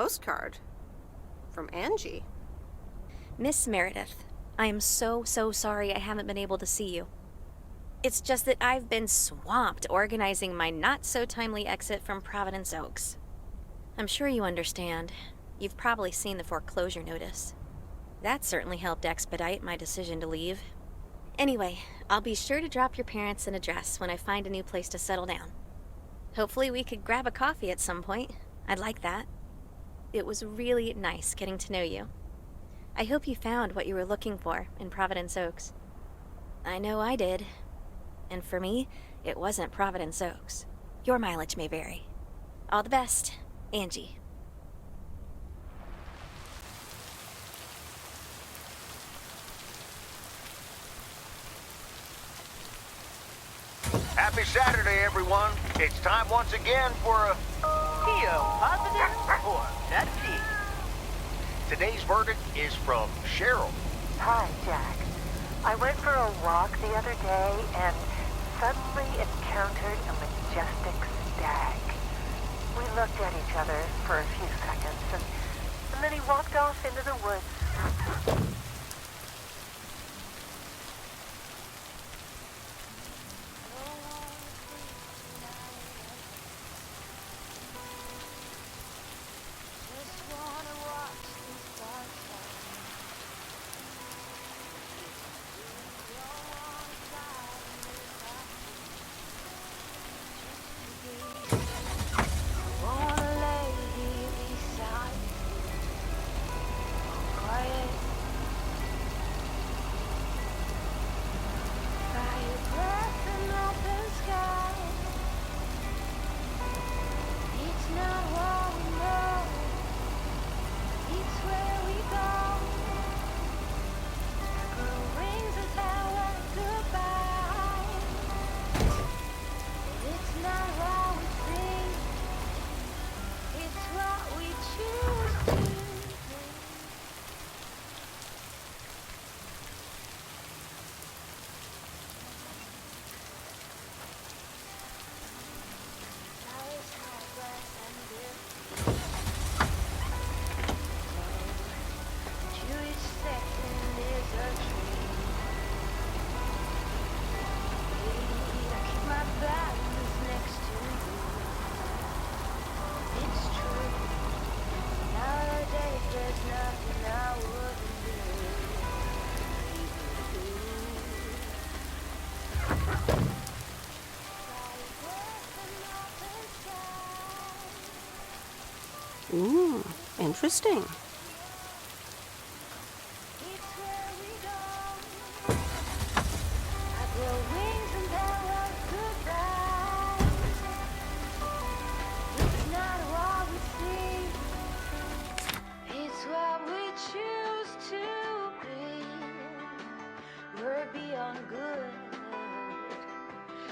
postcard. From Angie. Miss Meredith, I am so sorry I haven't been able to see you. It's just that I've been swamped organizing my not-so-timely exit from Providence Oaks. I'm sure you understand. You've probably seen the foreclosure notice. That certainly helped expedite my decision to leave. Anyway, I'll be sure to drop your parents an address when I find a new place to settle down. Hopefully we could grab a coffee at some point. I'd like that. It was really nice getting to know you. I hope you found what you were looking for in Providence Oaks. I know I did. And for me, it wasn't Providence Oaks. Your mileage may vary. All the best, Angie. Happy Saturday, everyone. It's time once again for a... positive or negative? Today's verdict is from Cheryl. Hi, Jack. I went for a walk the other day and suddenly encountered a majestic stag. We looked at each other for a few seconds and then he walked off into the woods. Interesting.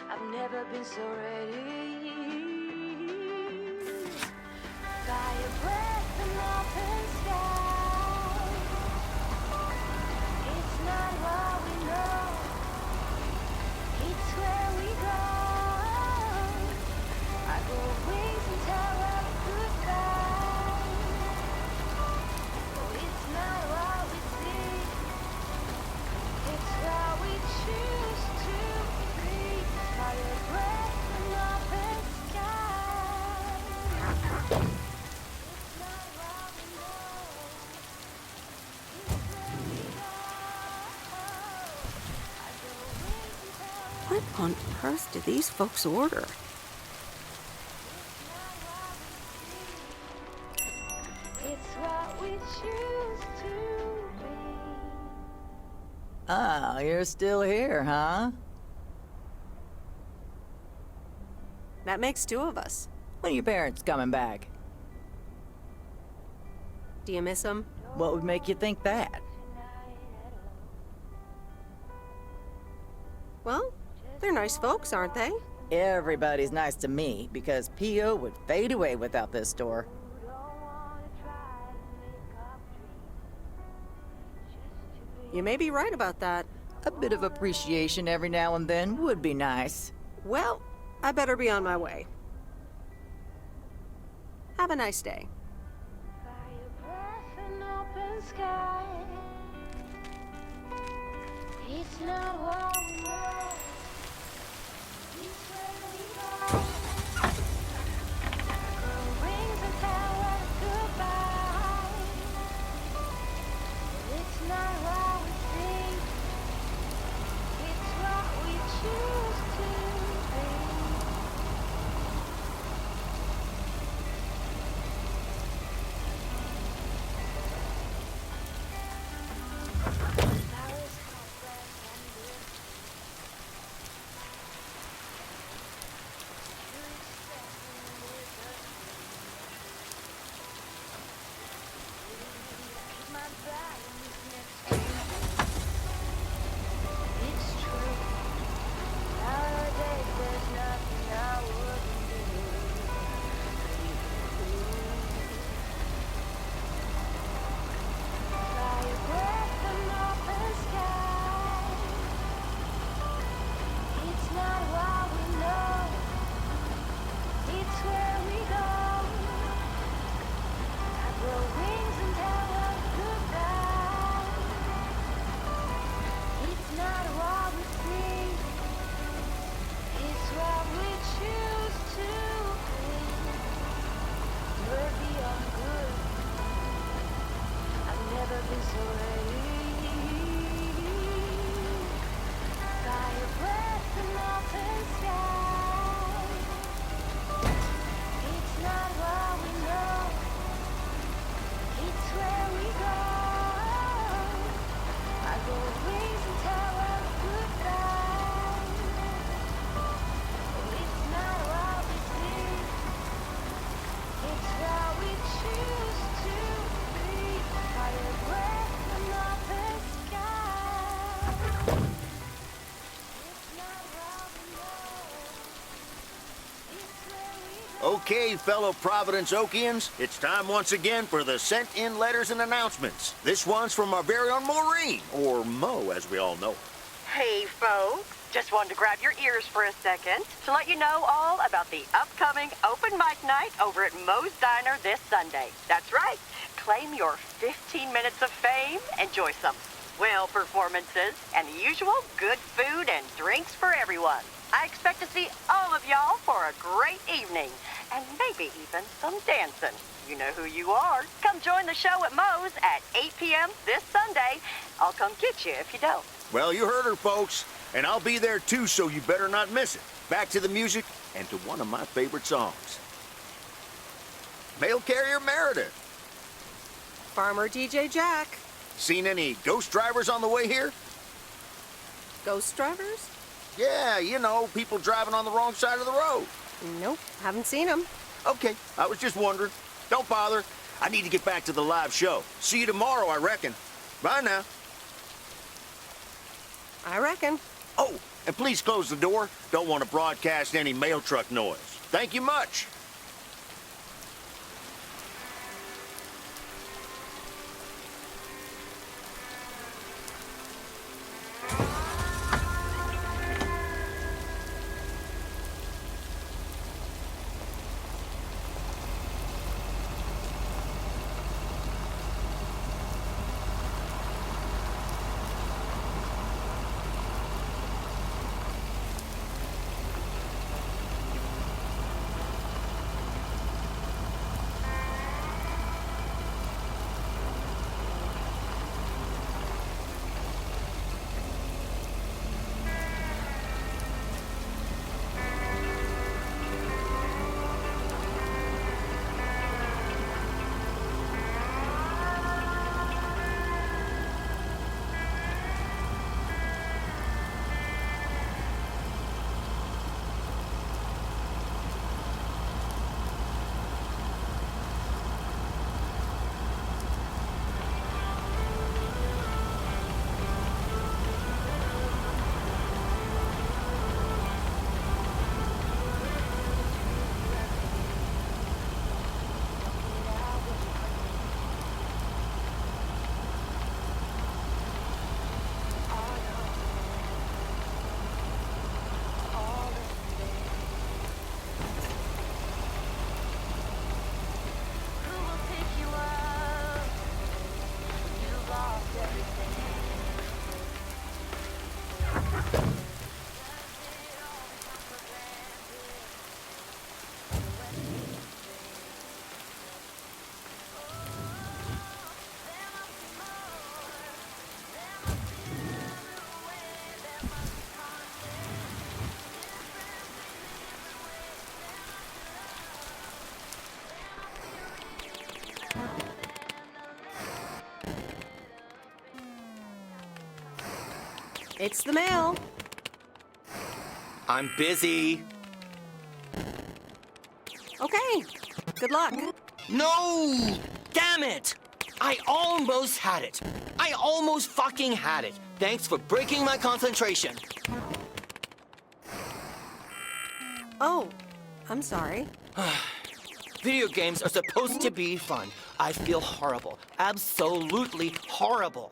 I've never been so ready. Fire breath and open sky. It's not what we know. It's where we go. I grow wings and tell us goodbye. Oh, it's not what we see. It's what we choose to be. Fire breath and open sky. It's not what we know. It's where we go. I grow wings and tell us What on earth did these folks order? it's what we choose to be. Ah, you're still here, huh? That makes two of us. When are your parents coming back? Do you miss them? What would make you think that? Well, they're nice folks, aren't they? Everybody's nice to me, because P.O. would fade away without this store. You may be right about that. A bit of appreciation every now and then would be nice. Well, I better be on my way. Have a nice day. sky. It's not what we know. It's where we go. Girl rings and tell us goodbye. It's not what we think. It's what we choose to be. Flowers have red and blue. You're standing with us. Keep my balance next to you. It's true. Nowadays there's nothing I wouldn't do. Fly a breath and open sky. It's not what we know. It's where we go. I grow wings and tell us goodbye. It's not what we see. It's what we choose to be. We're beyond good. I've never been so ready. Fly a breath and open sky. It's not what we know. It's where we go. I go wings and tell us goodbye. It's not what we see. It's what we choose to be. Fire breath and open sky. It's not what we know. It's where we go. Okay, fellow Providence Oakians, it's time once again for the sent-in letters and announcements. This one's from our very own Maureen, or Mo, as we all know her. Hey, folks. Just wanted to grab your ears for a second to let you know all about the upcoming open mic night over at Moe's Diner this Sunday. That's right. Claim your 15 minutes of fame. Enjoy some swell performances and the usual good food and drinks for everyone. I expect to see all of y'all for a great evening and maybe even some dancing. You know who you are. Come join the show at Moe's at 8 p.m. this Sunday. I'll come get you if you don't. Well, you heard her, folks, and I'll be there too, so you better not miss it. Back to the music and to one of my favorite songs. Mail carrier Meredith. Farmer DJ Jack. Seen any ghost drivers on the way here? Ghost drivers? Yeah, you know, people driving on the wrong side of the road. Nope, haven't seen them. Okay, I was just wondering. Don't bother. I need to get back to the live show. See you tomorrow, I reckon. Bye now. I reckon. Oh, and please close the door. Don't want to broadcast any mail truck noise. Thank you much. It's the mail. I'm busy. Okay. Good luck. No! Damn it! I almost had it. I almost fucking had it. Thanks for breaking my concentration. Oh, I'm sorry. Video games are supposed to be fun. I feel horrible. Absolutely horrible.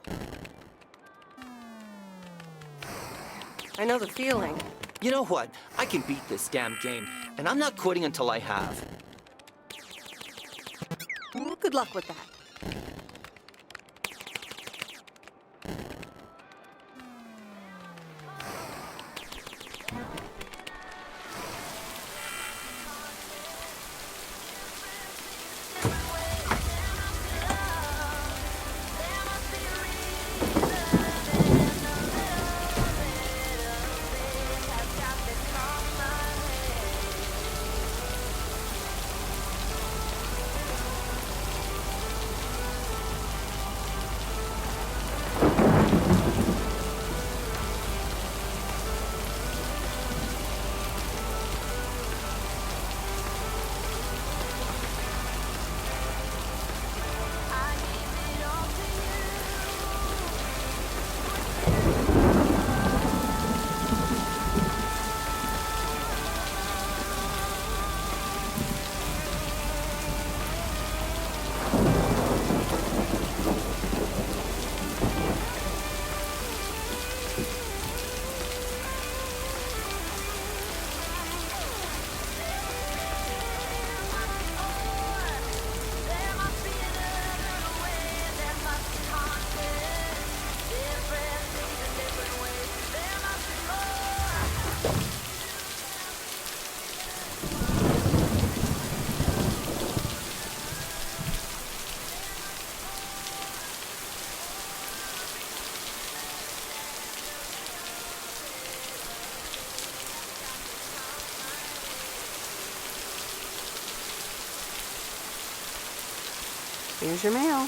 I know the feeling. You know what? I can beat this damn game, and I'm not quitting until I have. Good luck with that. Here's your mail.